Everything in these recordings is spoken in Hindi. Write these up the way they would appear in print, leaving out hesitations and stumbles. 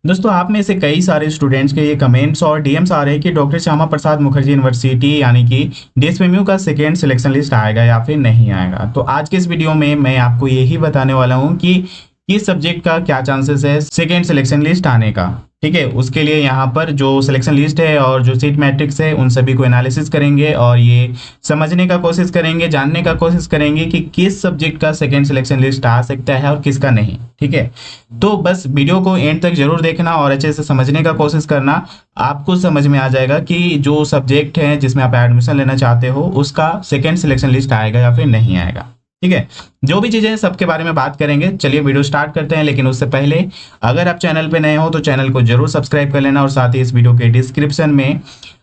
दोस्तों आप में से कई सारे स्टूडेंट्स के ये कमेंट्स और डीएम्स आ रहे हैं कि डॉक्टर श्यामा प्रसाद मुखर्जी यूनिवर्सिटी यानी कि डीएसपीएमयू का सेकेंड सिलेक्शन लिस्ट आएगा या फिर नहीं आएगा। तो आज के इस वीडियो में मैं आपको यही बताने वाला हूँ कि किस सब्जेक्ट का क्या चांसेस है सेकेंड सिलेक्शन लिस्ट आने का। ठीक है, उसके लिए यहाँ पर जो सिलेक्शन लिस्ट है और जो सीट मैट्रिक्स है उन सभी को एनालिसिस करेंगे और ये समझने का कोशिश करेंगे, जानने का कोशिश करेंगे कि किस सब्जेक्ट का सेकेंड सिलेक्शन लिस्ट आ सकता है और किसका नहीं। ठीक है, तो बस वीडियो को एंड तक जरूर देखना और अच्छे से समझने का कोशिश करना। आपको समझ में आ जाएगा कि जो सब्जेक्ट है जिसमें आप एडमिशन लेना चाहते हो उसका सेकेंड सिलेक्शन लिस्ट आएगा या फिर नहीं आएगा। ठीक है, जो भी चीजें सबके बारे में बात करेंगे। चलिए वीडियो स्टार्ट करते हैं, लेकिन उससे पहले अगर आप चैनल पे नए हो तो चैनल को जरूर सब्सक्राइब कर लेना और साथ ही इस वीडियो के डिस्क्रिप्शन में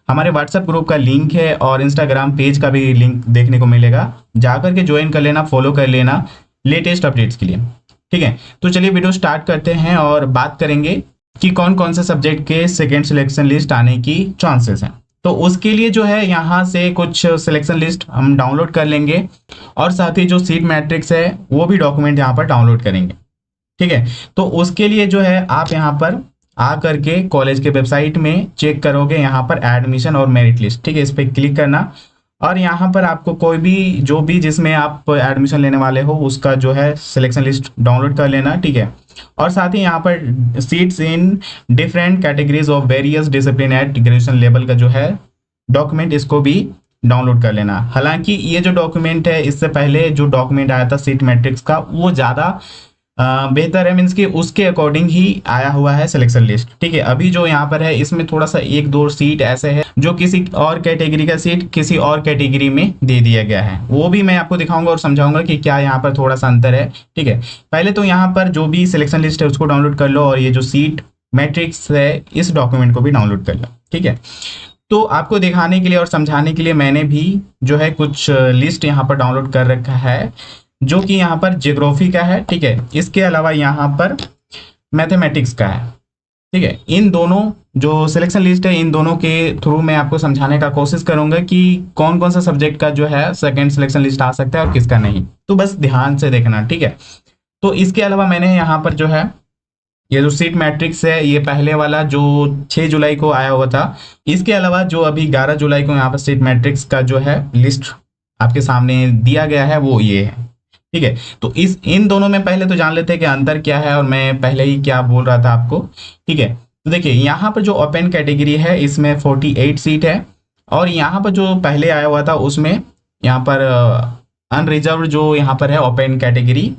हमारे व्हाट्सएप ग्रुप का लिंक है और इंस्टाग्राम पेज का भी लिंक देखने को मिलेगा, जाकर के ज्वाइन कर लेना, फॉलो कर लेना लेटेस्ट अपडेट्स के लिए। ठीक है, तो चलिए वीडियो स्टार्ट करते हैं और बात करेंगे कि कौन कौन से सब्जेक्ट के सेकेंड सिलेक्शन लिस्ट आने की चांसेस हैं। तो उसके लिए जो है यहाँ से कुछ सिलेक्शन लिस्ट हम डाउनलोड कर लेंगे और साथ ही जो सीट मैट्रिक्स है वो भी डॉक्यूमेंट यहाँ पर डाउनलोड करेंगे। ठीक है, तो उसके लिए जो है आप यहाँ पर आ करके कॉलेज के वेबसाइट में चेक करोगे, यहाँ पर एडमिशन और मेरिट लिस्ट। ठीक है, इस पर क्लिक करना और यहाँ पर आपको कोई भी जो भी जिसमें आप एडमिशन लेने वाले हो उसका जो है सिलेक्शन लिस्ट डाउनलोड कर लेना। ठीक है, और साथ ही यहाँ पर seats in different categories of various discipline at graduation level का जो है डॉक्यूमेंट, इसको भी डाउनलोड कर लेना। हालांकि ये जो डॉक्यूमेंट है, इससे पहले जो डॉक्यूमेंट आया था सीट मैट्रिक्स का, वो ज़्यादा बेहतर है, मीन्स कि उसके अकॉर्डिंग ही आया हुआ है सिलेक्शन लिस्ट। ठीक है, अभी जो यहाँ पर है इसमें थोड़ा सा एक दो सीट ऐसे है जो किसी और कैटेगरी का सीट किसी और कैटेगरी में दे दिया गया है, वो भी मैं आपको दिखाऊंगा और समझाऊंगा कि क्या यहाँ पर थोड़ा सा अंतर है। ठीक है, पहले तो यहाँ पर जो भी सिलेक्शन लिस्ट है उसको डाउनलोड कर लो और ये जो सीट मैट्रिक्स है इस डॉक्यूमेंट को भी डाउनलोड कर लो। ठीक है, तो आपको दिखाने के लिए और समझाने के लिए मैंने भी जो है कुछ लिस्ट यहाँ पर डाउनलोड कर रखा है, जो कि यहाँ पर ज्योग्राफी का है। ठीक है, इसके अलावा यहाँ पर मैथमेटिक्स का है। ठीक है, इन दोनों जो सिलेक्शन लिस्ट है इन दोनों के थ्रू मैं आपको समझाने का कोशिश करूंगा कि कौन कौन सा सब्जेक्ट का जो है सेकेंड सिलेक्शन लिस्ट आ सकता है और किसका नहीं। तो बस ध्यान से देखना। ठीक है, तो इसके अलावा मैंने यहाँ पर जो है ये जो सीट मैट्रिक्स है ये पहले वाला जो 6 जुलाई को आया हुआ था, इसके अलावा जो अभी 11 जुलाई को यहाँ पर सीट मैट्रिक्स का जो है लिस्ट आपके सामने दिया गया है वो ये है। ठीक है, तो इन दोनों में पहले तो जान लेते हैं कि अंतर क्या है और मैं पहले ही क्या बोल रहा था आपको। ठीक है, तो देखिए यहाँ पर जो ओपन कैटेगरी है इसमें 48 सीट है और यहाँ पर जो पहले आया हुआ था उसमें यहाँ पर अनरिजर्व जो यहाँ पर है ओपन कैटेगरी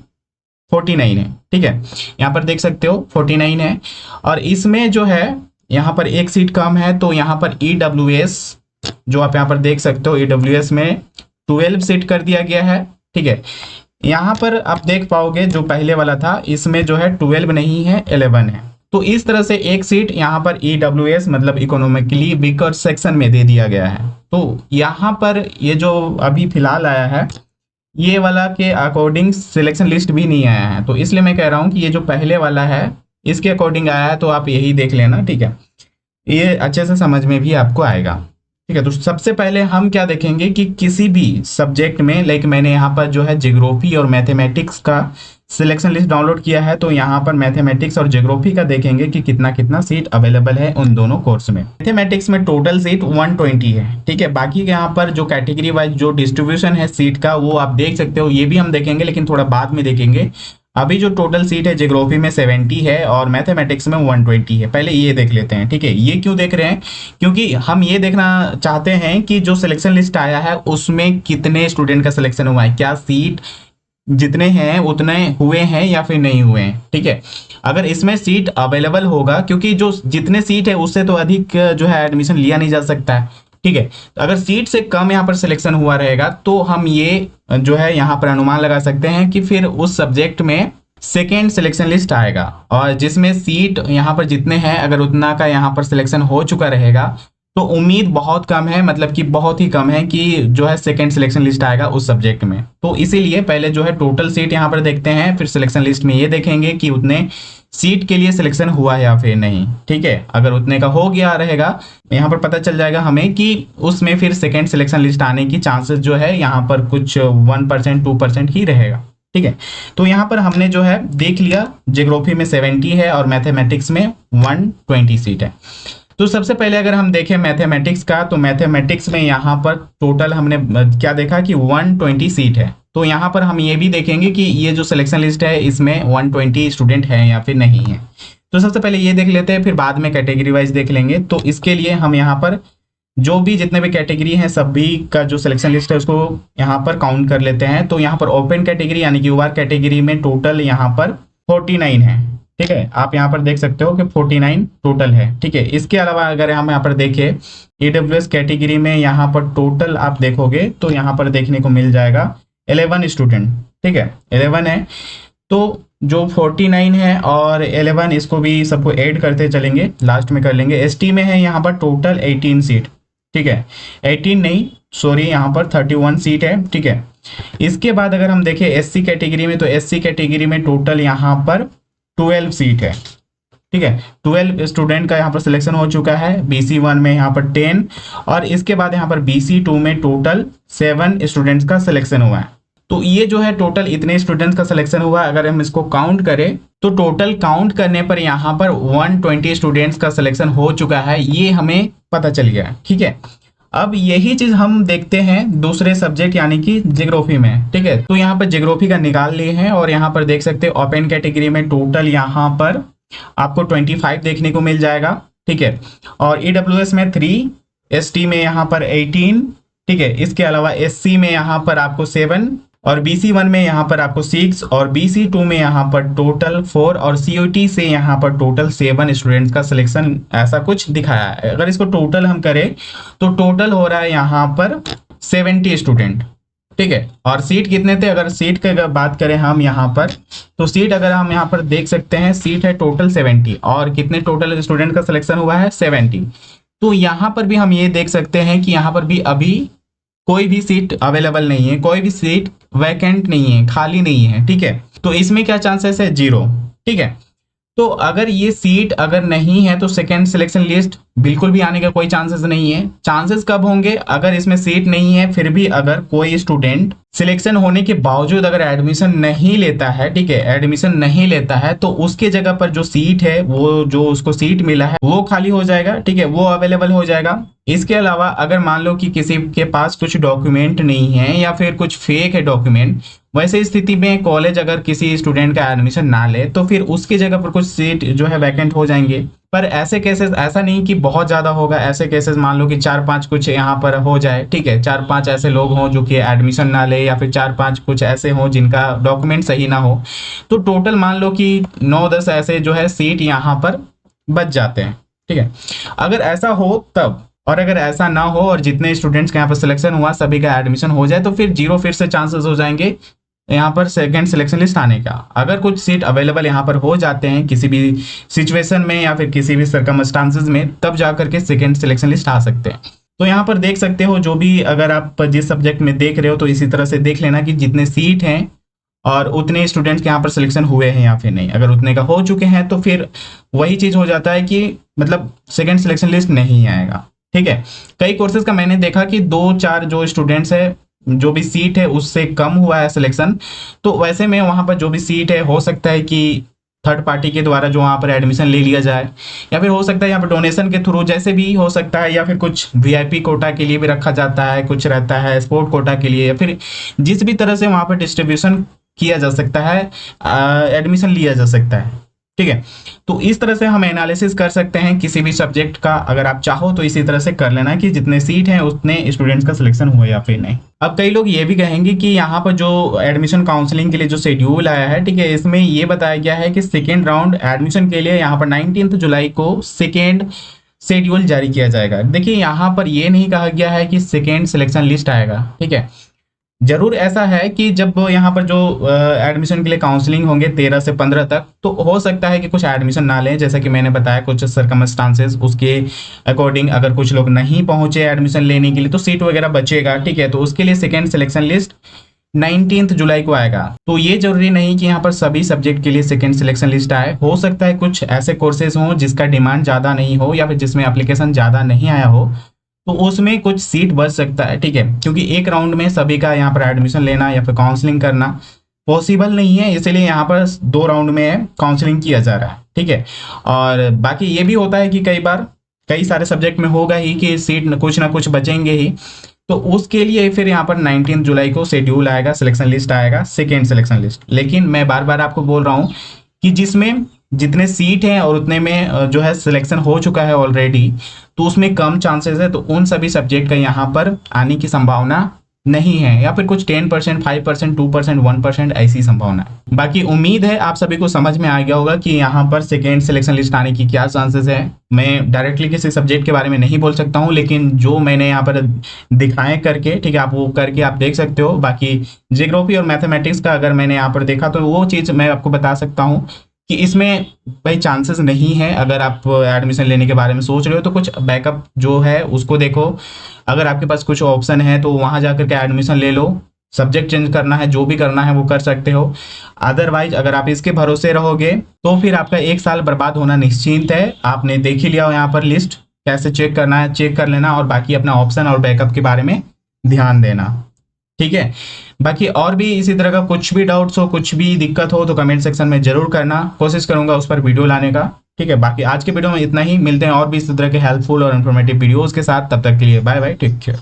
49 है। ठीक है, यहाँ पर देख सकते हो 49 है और इसमें जो है यहाँ पर एक सीट कम है, तो यहाँ पर EWS जो आप यहाँ पर देख सकते हो EWS में 12 सीट कर दिया गया है। ठीक है, यहाँ पर आप देख पाओगे जो पहले वाला था इसमें जो है 12 नहीं है 11 है। तो इस तरह से एक सीट यहाँ पर EWS मतलब इकोनॉमिकली वीकर सेक्शन में दे दिया गया है। तो यहाँ पर ये जो अभी फिलहाल आया है ये वाला के अकॉर्डिंग सिलेक्शन लिस्ट भी नहीं आया है, तो इसलिए मैं कह रहा हूँ कि ये जो पहले वाला है इसके अकॉर्डिंग आया है, तो आप यही देख लेना। ठीक है, ये अच्छे से समझ में भी आपको आएगा। ठीक है, तो सबसे पहले हम क्या देखेंगे कि किसी भी सब्जेक्ट में, लाइक मैंने यहाँ पर जो है ज्योग्राफी और मैथमेटिक्स का सिलेक्शन लिस्ट डाउनलोड किया है, तो यहाँ पर मैथमेटिक्स और ज्योग्राफी का देखेंगे कि कितना कितना सीट अवेलेबल है उन दोनों कोर्स में। मैथमेटिक्स में टोटल सीट 120 है। ठीक है, बाकी के यहाँ पर जो कैटेगरी वाइज जो डिस्ट्रीब्यूशन है सीट का वो आप देख सकते हो, ये भी हम देखेंगे लेकिन थोड़ा बाद में देखेंगे। अभी जो टोटल सीट है ज्योग्राफी में 70 है और मैथमेटिक्स में 120 है। पहले ये देख लेते हैं। ठीक है, ये क्यों देख रहे हैं, क्योंकि हम ये देखना चाहते हैं कि जो सिलेक्शन लिस्ट आया है उसमें कितने स्टूडेंट का सिलेक्शन हुआ है, क्या सीट जितने हैं उतने हुए हैं या फिर नहीं हुए हैं। ठीक है, अगर इसमें सीट अवेलेबल होगा, क्योंकि जो जितने सीट है उससे तो अधिक जो है एडमिशन लिया नहीं जा सकता है। ठीक है, तो अगर सीट से कम यहाँ पर सिलेक्शन हुआ रहेगा तो हम ये जो है यहाँ पर अनुमान लगा सकते हैं कि फिर उस सब्जेक्ट में सेकेंड सिलेक्शन लिस्ट आएगा और जिसमें सीट यहाँ पर जितने हैं अगर उतना का यहाँ पर सिलेक्शन हो चुका रहेगा तो उम्मीद बहुत कम है, मतलब कि बहुत ही कम है कि जो है सेकेंड सिलेक्शन लिस्ट आएगा उस सब्जेक्ट में। तो इसीलिए पहले जो है टोटल सीट यहाँ पर देखते हैं, फिर सिलेक्शन लिस्ट में ये देखेंगे कि उतने सीट के लिए सिलेक्शन हुआ है या फिर नहीं। ठीक है, अगर उतने का हो गया रहेगा यहाँ पर पता चल जाएगा हमें कि उसमें फिर सेकेंड सिलेक्शन लिस्ट आने की चांसेस जो है यहाँ पर कुछ 1% 2% ही रहेगा। ठीक है। तो यहाँ पर हमने जो है देख लिया, ज्योग्राफी में 70 है और मैथमेटिक्स में 120 सीट है। तो सबसे पहले अगर हम देखें मैथमेटिक्स का, तो मैथमेटिक्स में यहाँ पर टोटल हमने क्या देखा कि 120 सीट है। तो यहाँ पर हम ये भी देखेंगे कि ये जो सिलेक्शन लिस्ट है इसमें 120 स्टूडेंट हैं या फिर नहीं है। तो सबसे पहले ये देख लेते हैं, फिर बाद में कैटेगरी वाइज देख लेंगे। तो इसके लिए हम यहाँ पर जो भी जितने भी कैटेगरी हैं सभी का जो सिलेक्शन लिस्ट है उसको यहाँ पर काउंट कर लेते हैं। तो यहाँ पर ओपन कैटेगरी यानी कि यूआर कैटेगरी में टोटल यहाँ पर 49 है। ठीक है, आप यहाँ पर देख सकते हो कि 49 टोटल है। ठीक है, इसके अलावा अगर हम यहाँ पर देखें ईडब्ल्यूएस कैटेगरी में यहाँ पर टोटल आप देखोगे तो यहाँ पर देखने को मिल जाएगा 11 स्टूडेंट। ठीक है, 11 है। तो जो 49 है और 11 इसको भी सबको ऐड करते चलेंगे, लास्ट में कर लेंगे। एसटी में है यहाँ पर टोटल 18 सीट। ठीक है, 18 नहीं सॉरी यहाँ पर 31 सीट है। ठीक है, इसके बाद अगर हम देखें एससी कैटेगरी में, तो एससी कैटेगरी में टोटल यहाँ पर 12 सीट है। ठीक है, 12 स्टूडेंट का यहाँ पर सिलेक्शन हो चुका है। बीसी 1 में यहाँ पर 10 और इसके बाद यहाँ पर बीसी 2 में टोटल 7 स्टूडेंट्स का सिलेक्शन हुआ है। तो ये जो है टोटल इतने स्टूडेंट्स का सिलेक्शन हुआ। अगर हम इसको काउंट करें तो टोटल काउंट करने पर यहाँ पर 120 स्टूडेंट्स का सिलेक्शन हो चुका है, ये हमें पता चल गया। ठीक है, अब यही चीज हम देखते हैं दूसरे सब्जेक्ट यानी कि ज्योग्राफी में। ठीक है, तो यहाँ पर ज्योग्राफी का निकाल लिए हैं और यहाँ पर देख सकते हैं ओपन कैटेगरी में टोटल यहाँ पर आपको 25 देखने को मिल जाएगा। ठीक है, और ईडब्ल्यूएस में 3, एसटी में यहाँ पर 18। ठीक है, इसके अलावा एससी में यहाँ पर आपको 7 और बीसी 1 में यहाँ पर आपको 6 और बीसी 2 में यहाँ पर टोटल 4 और सीयूटी से यहाँ पर टोटल 7 स्टूडेंट्स का सिलेक्शन ऐसा कुछ दिखाया है। अगर इसको टोटल हम करें तो टोटल हो रहा है यहाँ पर 70 स्टूडेंट। ठीक है, और सीट कितने थे, अगर सीट की अगर बात करें हम यहाँ पर, तो सीट अगर हम यहाँ पर देख सकते हैं सीट है टोटल 70 और कितने टोटल स्टूडेंट का सिलेक्शन हुआ है 70। तो यहाँ पर भी हम ये देख सकते हैं कि यहाँ पर भी अभी कोई भी सीट अवेलेबल नहीं है, कोई भी सीट वैकेंट नहीं है, खाली नहीं है। ठीक है, तो इसमें क्या चांसेस है, 0। ठीक है, तो अगर ये सीट अगर नहीं है तो सेकेंड सिलेक्शन लिस्ट बिल्कुल भी आने का कोई चांसेस नहीं है। चांसेस कब होंगे, अगर इसमें सीट नहीं है फिर भी अगर कोई स्टूडेंट सिलेक्शन होने के बावजूद अगर एडमिशन नहीं लेता है, ठीक है, एडमिशन नहीं लेता है, तो उसके जगह पर जो सीट है वो जो उसको सीट मिला है वो खाली हो जाएगा। ठीक है, वो अवेलेबल हो जाएगा। इसके अलावा अगर मान लो कि किसी के पास कुछ डॉक्यूमेंट नहीं है या फिर कुछ फेक है डॉक्यूमेंट, वैसे स्थिति में कॉलेज अगर किसी स्टूडेंट का एडमिशन ना ले तो फिर उसकी जगह पर कुछ सीट जो है वैकेंट हो जाएंगे। पर ऐसे केसेस ऐसा नहीं कि बहुत ज्यादा होगा, ऐसे केसेस मान लो कि 4-5 कुछ यहाँ पर हो जाए। ठीक है, 4-5 ऐसे लोग हों जो कि एडमिशन ना ले या फिर 4-5 कुछ ऐसे हों जिनका डॉक्यूमेंट सही ना हो, तो टोटल मान लो कि 9-10 ऐसे जो है सीट यहाँ पर बच जाते हैं। ठीक है, अगर ऐसा हो तब, और अगर ऐसा ना हो और जितने स्टूडेंट्स का यहाँ पर सिलेक्शन हुआ सभी का एडमिशन हो जाए तो फिर 0 फिर से चांसेस हो जाएंगे यहाँ पर सेकंड सिलेक्शन लिस्ट आने का। अगर कुछ सीट अवेलेबल यहाँ पर हो जाते हैं किसी भी सिचुएशन में या फिर किसी भी सर्कमस्टांसेस में, तब जाकर के सेकंड सिलेक्शन लिस्ट आ सकते हैं। तो यहाँ पर देख सकते हो जो भी अगर आप जिस सब्जेक्ट में देख रहे हो तो इसी तरह से देख लेना कि जितने सीट हैं और उतने स्टूडेंट्स के यहाँ पर सिलेक्शन हुए हैं या फिर नहीं। अगर उतने का हो चुके हैं तो फिर वही चीज हो जाता है कि मतलब सेकेंड सिलेक्शन लिस्ट नहीं आएगा। ठीक है, कई कोर्सेज का मैंने देखा कि 2-4 जो स्टूडेंट्स है जो भी सीट है उससे कम हुआ है सिलेक्शन, तो वैसे में वहां पर जो भी सीट है हो सकता है कि थर्ड पार्टी के द्वारा जो वहां पर एडमिशन ले लिया जाए, या फिर हो सकता है यहाँ पर डोनेशन के थ्रू जैसे भी हो सकता है, या फिर कुछ वीआईपी कोटा के लिए भी रखा जाता है, कुछ रहता है स्पोर्ट कोटा के लिए, या फिर जिस भी तरह से वहां पर डिस्ट्रीब्यूशन किया जा सकता है, एडमिशन लिया जा सकता है। ठीक है, तो इस तरह से हम एनालिसिस कर सकते हैं किसी भी सब्जेक्ट का। अगर आप चाहो तो इसी तरह से कर लेना कि जितने सीट हैं उतने स्टूडेंट्स का सिलेक्शन हुआ या फिर नहीं। अब कई लोग ये भी कहेंगे कि यहाँ पर जो एडमिशन काउंसलिंग के लिए जो शेड्यूल आया है, ठीक है, इसमें ये बताया गया है कि सेकेंड राउंड एडमिशन के लिए यहाँ पर 19 जुलाई को सेकेंड शेड्यूल जारी किया जाएगा। देखिए यहाँ पर ये नहीं कहा गया है कि सेकेंड सिलेक्शन लिस्ट आएगा। ठीक है, जरूर ऐसा है कि जब यहाँ पर जो एडमिशन के लिए काउंसलिंग होंगे 13 से 15 तक, तो हो सकता है कि कुछ एडमिशन ना लें, जैसा कि मैंने बताया कुछ सर्कमस्टांसेस उसके अकॉर्डिंग अगर कुछ लोग नहीं पहुंचे एडमिशन लेने के लिए तो सीट वगैरह बचेगा। ठीक है, तो उसके लिए सेकेंड सिलेक्शन लिस्ट 19 जुलाई को आएगा। तो ये जरूरी नहीं कि यहाँ पर सभी सब्जेक्ट के लिए सेकेंड सिलेक्शन लिस्ट आए, हो सकता है कुछ ऐसे कोर्सेज हों जिसका डिमांड ज़्यादा नहीं हो या फिर जिसमें एप्लीकेशन ज़्यादा नहीं आया हो, तो उसमें कुछ सीट बच सकता है। ठीक है, क्योंकि एक राउंड में सभी का यहाँ पर एडमिशन लेना या फिर काउंसलिंग करना पॉसिबल नहीं है, इसलिए यहाँ पर 2 राउंड में काउंसलिंग किया जा रहा है, ठीक है। और बाकी ये भी होता है कि कई बार कई सारे सब्जेक्ट में होगा ही कि सीट कुछ ना कुछ बचेंगे ही, तो उसके लिए फिर यहाँ पर 19 जुलाई को शेड्यूल आएगा, सिलेक्शन लिस्ट आएगा, सेकेंड सिलेक्शन लिस्ट। लेकिन मैं बार बार आपको बोल रहा हूँ कि जिसमें जितने सीट हैं और उतने में जो है सिलेक्शन हो चुका है ऑलरेडी, तो उसमें कम चांसेस है, तो उन सभी सब्जेक्ट का यहाँ पर आने की संभावना नहीं है, या फिर कुछ 10%, 5%, 2%, 1% ऐसी संभावना है। बाकी उम्मीद है आप सभी को समझ में आ गया होगा कि यहाँ पर सेकेंड सिलेक्शन लिस्ट आने की क्या चांसेस है। मैं डायरेक्टली किसी सब्जेक्ट के बारे में नहीं बोल सकता हूँ, लेकिन जो मैंने यहाँ पर दिखाए करके, ठीक है, आप वो करके आप देख सकते हो। बाकी ज्योग्राफी और मैथमेटिक्स का अगर मैंने यहाँ पर देखा तो वो चीज़ मैं आपको बता सकता हूँ कि इसमें भाई चांसेस नहीं है। अगर आप एडमिशन लेने के बारे में सोच रहे हो तो कुछ बैकअप जो है उसको देखो, अगर आपके पास कुछ ऑप्शन है तो वहां जाकर के एडमिशन ले लो। सब्जेक्ट चेंज करना है, जो भी करना है वो कर सकते हो। अदरवाइज अगर आप इसके भरोसे रहोगे तो फिर आपका 1 साल बर्बाद होना निश्चिंत है। आपने देख ही लिया हो यहाँ पर लिस्ट, कैसे चेक करना है चेक कर लेना, और बाकी अपना ऑप्शन और बैकअप के बारे में ध्यान देना, ठीक है। बाकी और भी इसी तरह का कुछ भी डाउट्स हो, कुछ भी दिक्कत हो तो कमेंट सेक्शन में जरूर करना, कोशिश करूंगा उस पर वीडियो लाने का, ठीक है। बाकी आज के वीडियो में इतना ही, मिलते हैं और भी इसी तरह के हेल्पफुल और इन्फॉर्मेटिव वीडियोस के साथ। तब तक के लिए बाय बाय, टेक केयर।